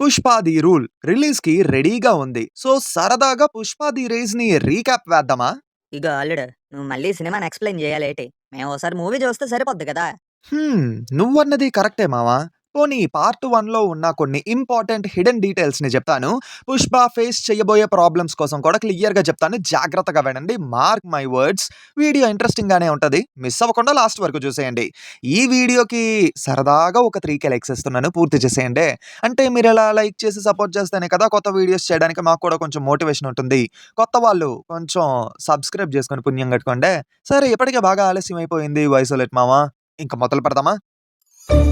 'Pushpa the rule' రిలీజ్‌కి రెడీగా ఉంది. సో, సరదాగా 'పుష్ప ది రేస్‌ని' రీక్యాప్ వేద్దామా? ఇగో అల్లుడు, నువ్వు మళ్ళీ సినిమాని ఎక్స్‌ప్లెయిన్ జేయాలేటి? మేమోసారి మూవీ జూస్తే సరిపోద్ది గదా! హ్మ్. నువ్వన్నది కరెక్టే మావా. పోనీ పార్ట్ 1లో ఉన్న కొన్ని ఇంపార్టెంట్ హిడెన్ డీటెయిల్స్‌ని చెప్తాను. 'పుష్ప' ఫేస్ చేయబోయే ప్రాబ్లమ్స్ కోసం కూడా క్లియర్‌గా చెప్తాను. జాగ్రత్తగా వినండి. Mark my words. వీడియో ఇంట్రెస్టింగ్‌గానే ఉంటది. మిస్ అవ్వకుండా లాస్ట్ వరకు చూసేయండి. ఈ వీడియోకి సరదాగా ఒక 3,000 లైక్స్ ఇస్తున్నాను. పూర్తి చేసేయండి. అంటే మీరిలా లైక్ చేసి సపోర్ట్ చేస్తేనే కదా కొత్త వీడియోస్ చేయడానికి మాకు కూడా కొంచెం మోటివేషన్ ఉంటుంది. కొత్త వాళ్ళు కొంచెం సబ్స్క్రైబ్ చేసుకొని పుణ్యం కట్టుకోండి. సరే ఇప్పటికే బాగా ఆలస్యం అయిపోయింది. వయసోలెట్ మామ. ఇంక మొదలు పెడదామా?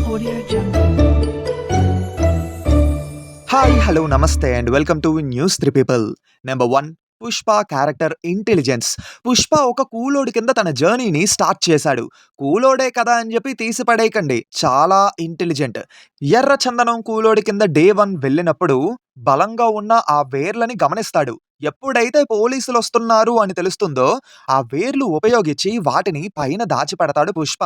Audio Jungle. హాయ్, హలో, నమస్తే and welcome to news 3 people. Number 1, 'Pushpa' character intelligence. 'Pushpa' ఒక కూలోడి కింద తన జర్నీని స్టార్ట్ చేశాడు. కూలోడే కదా అని చెప్పి తీసి పడేయకండి. చాలా ఇంటెలిజెంట్. ఎర్ర చందనం కూలోడి కింద డే 1 వెళ్ళినప్పుడు బలంగా ఉన్న ఆ వేర్లని గమనిస్తాడు. ఎప్పుడైతే పోలీసులొస్తున్నారు అని తెలుస్తుందో, ఆ వేర్లు ఉపయోగించి వాటిని పైన దాచిపెడతాడు 'పుష్ప'.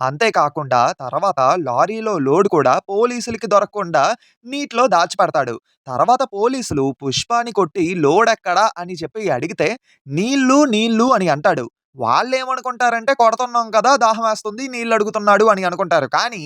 అంతేకాకుండా తర్వాత లారీలో లోడ్ కూడా పోలీసులకి దొరకకుండా నీటిలో దాచిపెడతాడు. తర్వాత పోలీసులు 'పుష్పని' కొట్టి "లోడెక్కడ" అని చెప్పి అడిగితే "నీళ్ళు, నీళ్ళు" అని అంటాడు. వాళ్ళేమనుకుంటారంటే కొడుతున్నాం కదా! దాహమేస్తుంది నీళ్లడుగుతున్నాడు అని అనుకుంటారు. కానీ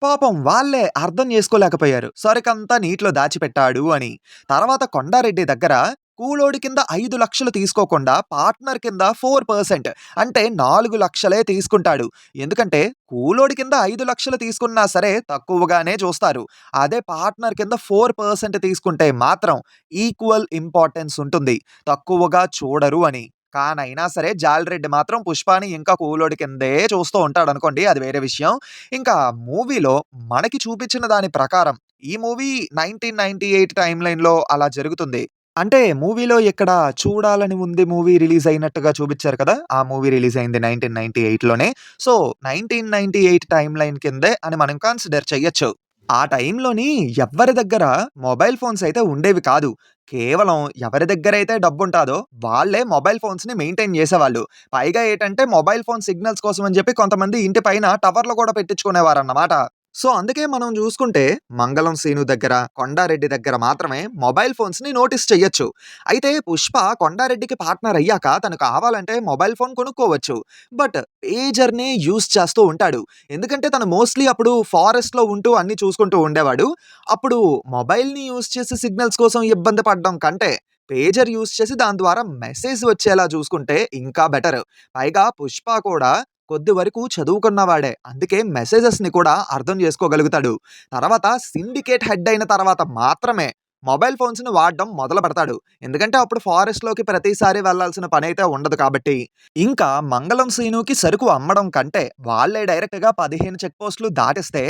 పాపం వాళ్ళే అర్థం చేసుకోలేకపోయారు. సరుకంతా నీటిలో దాచిపెట్టాడు అని. తర్వాత కొండారెడ్డి దగ్గర కూలోడి కింద 5,00,000 తీసుకోకుండా పార్ట్నర్ కింద 4% అంటే 4,00,000 తీసుకుంటాడు. ఎందుకంటే కూలోడి కింద 5,00,000 తీసుకున్నా సరే తక్కువగానే చూస్తారు. అదే పార్ట్నర్ కింద 4% తీసుకుంటే మాత్రం ఈక్వల్ ఇంపార్టెన్స్ ఉంటుంది. తక్కువగా చూడరు అని. కానైనా సరే జాలిరెడ్డి మాత్రం 'పుష్పని' ఇంకా కూలోడి కిందే చూస్తూ ఉంటాడనుకోండి. అది వేరే విషయం. ఇంకా మూవీలో మనకి చూపించిన దాని ప్రకారం ఈ మూవీ 1998 టైమ్ లైన్‌లో అలా జరుగుతుంది. అంటే మూవీలో ఇక్కడ 'చూడాలని ఉంది' మూవీ రిలీజ్ అయినట్టుగా చూపిచ్చారు కదా! ఆ మూవీ రిలీజ్ అయింది 1998లోనే. సో, 1998 టైమ్ లైన్ కిందే అని మనం కన్సిడర్ చెయ్యొచ్చు. ఆ టైంలోని ఎవ్వరి దగ్గర మొబైల్ ఫోన్స్ అయితే ఉండేవి కాదు. కేవలం ఎవరి దగ్గరైతే డబ్బుంటాదో వాళ్ళే మొబైల్ ఫోన్స్‌ని మెయింటైన్ జేసేవాళ్ళు. పైగా ఏటంటే మొబైల్ ఫోన్ సిగ్నల్స్ కోసం అని జెప్పి కొంతమంది ఇంటి పైన టవర్లు గూడా పెట్టించుకునేవారన్నమాట. సో, అందుకే మనం జూసుకుంటే మంగళం సీను దగ్గర, కొండారెడ్డి దగ్గర మాత్రమే మొబైల్ ఫోన్స్‌ని నోటీస్ చెయ్యొచ్చు. అయితే 'పుష్ప' కొండారెడ్డికి పార్ట్నర్ అయ్యాక తను కావాలంటే మొబైల్ ఫోన్ కొనుక్కోవచ్చు. బట్ పేజర్‌ని యూజ్ చేస్తూ ఉంటాడు. ఎందుకంటే తను మోస్ట్‌లీ అప్పుడు ఫారెస్ట్‌లో ఉంటూ అన్నీ చూసుకుంటూ ఉండేవాడు. అప్పుడు మొబైల్‌ని యూజ్ చేసి సిగ్నల్స్ కోసం ఇబ్బంది పడడం కంటే, పేజర్ యూజ్ చేసి దాని ద్వారా మెసేజ్ వచ్చేలా చూసుకుంటే ఇంకా బెటర్. పైగా 'పుష్ప' కూడా కొద్ది వరకు చదువుకున్నవాడే. అందుకే మెసేజెస్‌ని కూడా అర్థం చేసుకోగలుగుతాడు. తర్వాత సిండికేట్ హెడ్ అయిన తర్వాత మాత్రమే మొబైల్ ఫోన్స్‌ని వాడడం మొదలుపెడతాడు. ఎందుకంటే అప్పుడు ఫారెస్ట్‌లోకి ప్రతిసారి వెళ్ళాల్సిన పనైతే ఉండదు కాబట్టి. ఇంకా మంగళం సీనుకి సరుకు అమ్మడం కంటే వాళ్ళే డైరెక్ట్‌గా 15 చెక్ పోస్ట్‌లు దాటిస్తే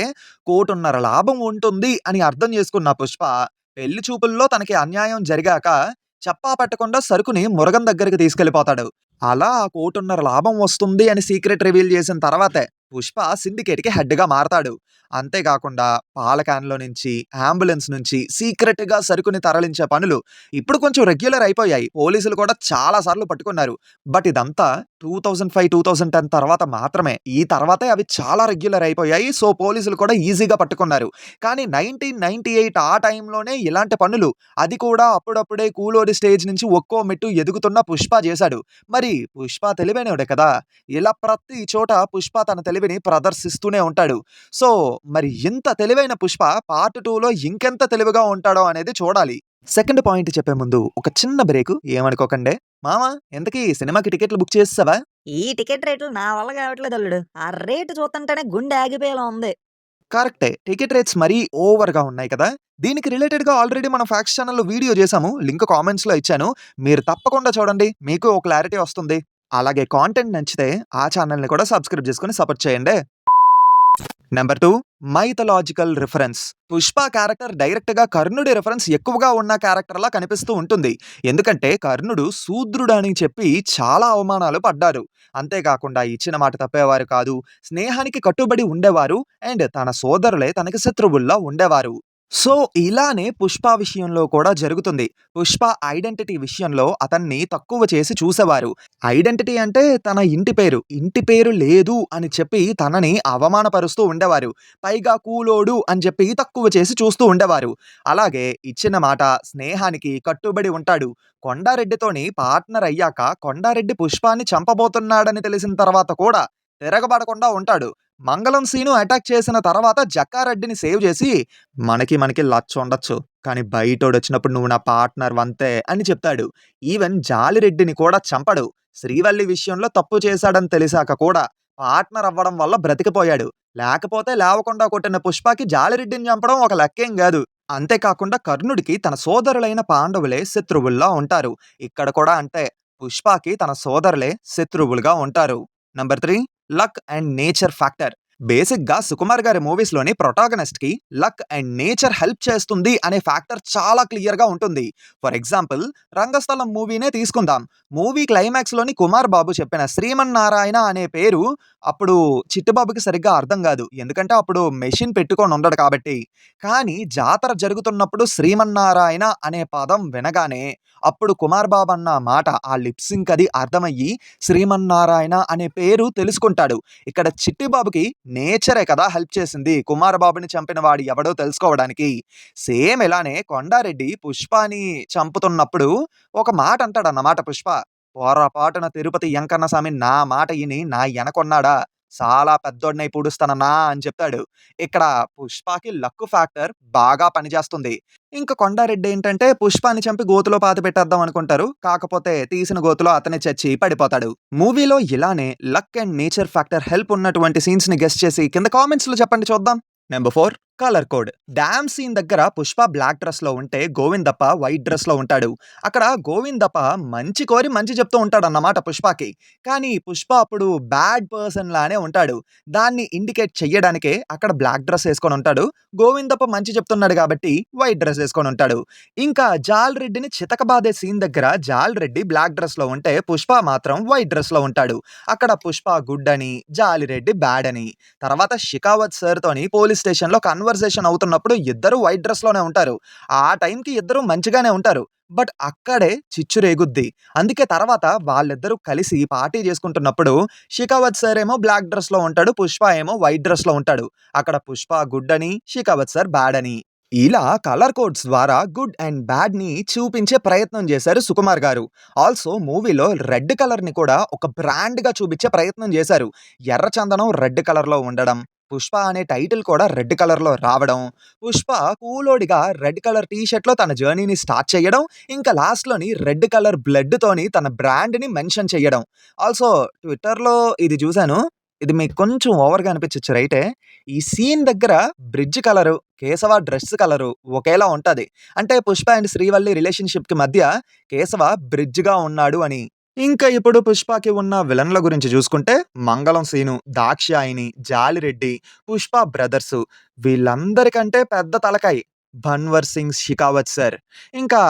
1,50,00,000 లాభం ఉంటుంది అని అర్థం చేసుకున్న 'పుష్ప' పెళ్లి చూపుల్లో తనకి అన్యాయం జరిగాక చెప్పా పెట్టకుండా సరుకుని మురగన్ దగ్గరికి తీసుకెళ్ళిపోతాడు. అలా ఆ 1,50,00,000 లాభం వస్తుంది అని సీక్రెట్ రివీల్ చేసిన తర్వాతే 'పుష్ప' సిండికేట్‌కి హెడ్‌గా మారతాడు. అంతేకాకుండా పాల క్యాన్‌లో నుంచి, అంబులెన్స్ నుంచి సీక్రెట్‌గా సరుకుని తరలించే పనులు ఇప్పుడు కొంచెం రెగ్యులర్ అయిపోయాయి. పోలీసులు కూడా చాలా సార్లు పట్టుకున్నారు. బట్ ఇదంతా 2005, 2010 తర్వాత మాత్రమే. ఈ తర్వాతే అవి చాలా రెగ్యులర్ అయిపోయాయి. సో, పోలీసులు కూడా ఈజీగా పట్టుకున్నారు. కానీ 1998 ఆ టైంలోనే ఇలాంటి పనులు అది కూడా అప్పుడప్పుడే కూలోడి స్టేజ్ నుంచి ఒక్కో మెట్టు ఎదుగుతున్న 'పుష్ప' చేశాడు. మరి 'పుష్ప' తెలివైనోడే కదా! ఇలా ప్రతి చోట 'పుష్ప' తన తెలివిని ప్రదర్శిస్తూనే ఉంటాడు. సో, మరి ఇంత తెలివైన 'పుష్ప' పార్ట్ 2లో ఇంకెంత తెలివిగా ఉంటాడో అనేది చూడాలి. సెకండ్ పాయింట్ చెప్పే ముందు ఒక చిన్న బ్రేకు ఏమనుకోకండే. మామ, ఇంతకీ సినిమాకి టికెట్లు బుక్ చేసేసావా? ఈ టికెట్ రేట్లు నా వల్ల కావట్లేదు అల్లుడు. ఆ రేటు చూస్తుంటేనే గుండె ఆగిపోయేలా ఉంది. కరెక్టే. టికెట్ రేట్స్ మరీ ఓవర్‌గా ఉన్నాయి కదా! దీనికి రిలేటెడ్‌గా ఆల్రెడీ మన ఫ్యాక్స్ ఛానెల్‌లో వీడియో చేశాము. లింక్ కామెంట్స్‌లో ఇచ్చాను. మీరు తప్పకుండా చూడండి. మీకు ఓ క్లారిటీ వస్తుంది. అలాగే కాంటెంట్ నచ్చితే ఆ ఛానెల్‌ని కూడా సబ్స్క్రైబ్ చేసుకొని సపోర్ట్ చేయండి. Number 2, mythological reference. 'Pushpa' character డైరెక్ట్‌గా కర్ణుడి రిఫరెన్స్ ఎక్కువగా ఉన్న క్యారెక్టర్‌లా కనిపిస్తూ ఉంటుంది. ఎందుకంటే కర్ణుడు శూద్రుడని చెప్పి చాలా అవమానాలు పడ్డారు. అంతేకాకుండా ఇచ్చిన మాట తప్పేవారు కాదు. స్నేహానికి కట్టుబడి ఉండేవారు. అండ్ తన సోదరులే తనకి శత్రువుల్లా ఉండేవారు. సో, ఇలానే 'పుష్ప' విషయంలో కూడా జరుగుతుంది. 'పుష్ప' ఐడెంటిటీ విషయంలో అతన్ని తక్కువ చేసి చూసేవారు. ఐడెంటిటీ అంటే తన ఇంటి పేరు. ఇంటి పేరు లేదు అని చెప్పి తనని అవమానపరుస్తూ ఉండేవారు. పైగా కూలోడు అని చెప్పి తక్కువ చేసి చూస్తూ ఉండేవారు. అలాగే ఇచ్చిన మాట, స్నేహానికి కట్టుబడి ఉంటాడు. కొండారెడ్డితోని పార్ట్నర్ అయ్యాక కొండారెడ్డి పుష్పాన్ని చంపబోతున్నాడని తెలిసిన తర్వాత కూడా తిరగబడకుండా ఉంటాడు. మంగళం సీను అటాక్ చేసిన తర్వాత జక్కారెడ్డిని సేవ్ చేసి మనకి లచ్చుండొచ్చు. కానీ బయటోడొచ్చినప్పుడు నువ్వు నా పార్ట్నర్ వంతే అని చెప్తాడు. ఈవెన్ జాలిరెడ్డిని కూడా చంపడు. శ్రీవల్లి విషయంలో తప్పు చేశాడని తెలిసాక కూడా పార్ట్నర్ అవ్వడం వల్ల బ్రతికిపోయాడు. లేకపోతే లేవకుండా కొట్టిన పుష్పకి జాలిరెడ్డిని చంపడం ఒక లెక్కేం గాదు. అంతేకాకుండా కర్ణుడికి తన సోదరులైన పాండవులే శత్రువుల్లా ఉంటారు. ఇక్కడ కూడా అంతే. పుష్పకి తన సోదరులే శత్రువులుగా ఉంటారు. Number 3 luck and nature factor. బేసిక్‌గా 'సుకుమార్' గారి మూవీస్‌లోని ప్రొటాగనిస్ట్‌కి లక్ అండ్ నేచర్ హెల్ప్ చేస్తుంది అనే ఫ్యాక్టర్ చాలా క్లియర్‌గా ఉంటుంది. ఫర్ ఎగ్జాంపుల్ 'రంగస్థలం' మూవీనే తీసుకుందాం. మూవీ క్లైమాక్స్‌లోని కుమార్ బాబు చెప్పిన 'శ్రీమన్నారాయణ' అనే పేరు అప్పుడు చిట్టిబాబుకి సరిగ్గా అర్థం గాదు. ఎందుకంటే అప్పుడు మెషిన్ పెట్టుకొని ఉండడు కాబట్టి. కానీ జాతర జరుగుతున్నప్పుడు 'శ్రీమన్నారాయణ' అనే పదం వినగానే అప్పుడు కుమార్ బాబు అన్న మాట ఆ లిప్ సింక్ అది అర్థమయ్యి 'శ్రీమన్నారాయణ' అనే పేరు తెలుసుకుంటాడు. ఇక్కడ చిట్టిబాబుకి నేచరే కదా హెల్ప్ చేసింది. కుమార్ బాబుని చంపిన వాడు ఎవడో తెలుసుకోవడానికి. సేమ్ ఇలానే కొండారెడ్డి పుష్పని చంపుతున్నప్పుడు ఒక మాట అంటాడన్నమాట పుష్ప. "పొరపాటున తిరుపతి ఎంకన్న స్వామి నా మాట ఇని నా ఎనకున్నాడా చాలా పెద్దోడినై పూడుస్తానన్నా" అని చెప్తాడు. ఇక్కడ పుష్పకి లక్ ఫ్యాక్టర్ బాగా పనిచేస్తుంది. ఇంక కొండారెడ్డి ఏంటంటే పుష్పాని చంపి గోతిలో పాతిపెట్టేద్దాం అనుకుంటారు. కాకపోతే తీసిన గోతిలో అతనే చచ్చి పడిపోతాడు. మూవీలో ఇలానే luck and nature factor help ఉన్నటువంటి సీన్స్‌ని గెస్ చేసి కింద కామెంట్స్‌లో చెప్పండి చూద్దాం. Number 4 colour code. Dam scene దగ్గర పుష్ప బ్లాక్ డ్రెస్‌లో ఉంటే గోవిందప్ప వైట్ డ్రెస్‌లో ఉంటాడు. అక్కడ గోవిందప్ప మంచి కోరి మంచి చెప్తూ ఉంటాడన్నమాట పుష్పకి. కానీ పుష్ప అప్పుడు బ్యాడ్ పర్సన్ లానే ఉంటాడు. దాన్ని ఇండికేట్ చెయ్యడానికే అక్కడ బ్లాక్ డ్రెస్ ఏసుకొని ఉంటాడు. గోవిందప్ప మంచి చెప్తున్నాడు కాబట్టి వైట్ డ్రెస్ ఏసుకొని ఉంటాడు. ఇంకా జాల్రెడ్డిని చితకబాదే సీన్ దగ్గర జాల్రెడ్డి బ్లాక్ డ్రెస్‌లో ఉంటే పుష్ప మాత్రం వైట్ డ్రెస్‌లో ఉంటాడు. అక్కడ పుష్ప గుడ్ అని, జాలిరెడ్డి బ్యాడ్ అని. తర్వాత షికావత్ సార్‌తోని పోలీస్ స్టేషన్‌లో కన్వర్సేషన్ అవుతున్నప్పుడు ఇద్దరు వైట్ డ్రెస్‌లోనే ఉంటారు. ఆ టైంకి ఇద్దరు మంచిగానే ఉంటారు. బట్ అక్కడే చిచ్చు రేగుద్ది. అందుకే తర్వాత వాళ్ళిద్దరూ కలిసి పార్టీ చేసుకుంటున్నప్పుడు షికావత్ సార్ ఏమో బ్లాక్ డ్రెస్‌లో ఉంటాడు. పుష్ప ఏమో వైట్ డ్రెస్‌లో ఉంటాడు. అక్కడ పుష్ప గుడ్ అని, షికావత్ సార్ బ్యాడ్ అని. ఇలా కలర్ కోడ్స్ ద్వారా గుడ్ అండ్ బ్యాడ్‌ని చూపించే ప్రయత్నం చేశారు సుకుమార్ గారు. ఆల్సో మూవీలో రెడ్ కలర్‌ని కూడా ఒక బ్రాండ్‌గా చూపించే ప్రయత్నం చేశారు. ఎర్ర చందనం రెడ్ కలర్‌లో ఉండడం, పుష్ప అనే టైటిల్ కూడా రెడ్ కలర్‌లో రావడం, పుష్ప కూలోడిగా రెడ్ కలర్ టీ షర్ట్‌లో తన జర్నీని స్టార్ట్ చేయడం, ఇంకా లాస్ట్‌లోని రెడ్ కలర్ బ్లడ్‌తోని తన బ్రాండ్‌ని మెన్షన్ చేయడం. ఆల్సో ట్విట్టర్‌లో ఇది చూసాను. ఇది మీకు కొంచెం ఓవర్‌గా అనిపించొచ్చు రైటే. ఈ సీన్ దగ్గర bridge colour, Keshava dress colour ఒకేలా ఉంటది. అంటే పుష్ప అండ్ శ్రీవల్లి రిలేషన్‌షిప్‌కి మధ్య కేశవ బ్రిడ్జ్‌గా ఉన్నాడు అని. ఇంకా ఇప్పుడు పుష్పకి ఉన్న విలన్ల గురించి చూసుకుంటే మంగళం సీను, దాక్షాయిని, జాలిరెడ్డి, పుష్ప బ్రదర్సు వీళ్ళందరికంటే పెద్ద తలకాయ్ భన్వర్ సింగ్ షికావత్ సార్. ఇంకా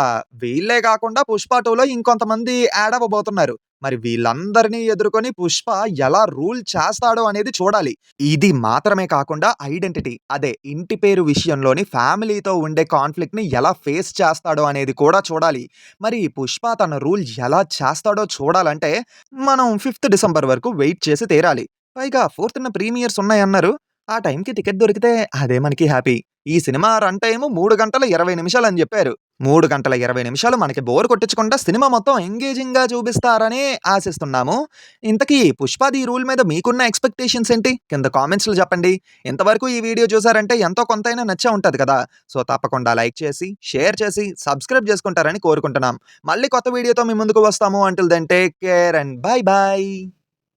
వీళ్ళే కాకుండా పుష్ప 2లో ఇంకొంతమంది యాడ్ అవ్వబోతున్నారు. మరి వీళ్ళందరినీ ఎదుర్కొని పుష్ప ఎలా రూల్ చేస్తాడో అనేది చూడాలి. ఇది మాత్రమే కాకుండా ఐడెంటిటీ అదే ఇంటి పేరు విషయంలోని ఫ్యామిలీతో ఉండే కాన్‌ఫ్లిక్ట్‌ని ఎలా ఫేస్ చేస్తాడో అనేది కూడా చూడాలి. మరి పుష్ప తన రూల్ ఎలా చేస్తాడో చూడాలంటే మనం 5థ్ డిసెంబర్ వరకు వెయిట్ చేసి తీరాలి. పైగా 4థ్‌న ప్రీమియర్స్ ఉన్నాయన్నారు. ఆ టైంకి టికెట్ దొరికితే అదే మనకి హ్యాపీ. ఈ సినిమా రన్ టైము 3 గంటల 20 నిమిషాలని జెప్పారు. 3 గంటల 20 నిమిషాలు మనకి బోర్ కొట్టించకుండా సినిమా మొత్తం ఎంగేజింగ్‌గా చూపిస్తారని ఆశిస్తున్నాము. ఇంతకీ 'పుష్ప' రూల్ మీద మీకున్న ఎక్స్‌పెక్టేషన్స్ ఏంటి? కింద కామెంట్స్‌లో చెప్పండి. ఇంతవరకు ఈ వీడియో చూసారంటే ఎంతో కొంతైనా నచ్చే ఉంటది కదా! సో, తప్పకుండా లైక్ చేసి, షేర్ చేసి, సబ్స్క్రైబ్ చేసుకుంటారని కోరుకుంటున్నాం. మళ్ళీ కొత్త వీడియోతో మీ ముందుకు వస్తాము. Until then take care and bye by.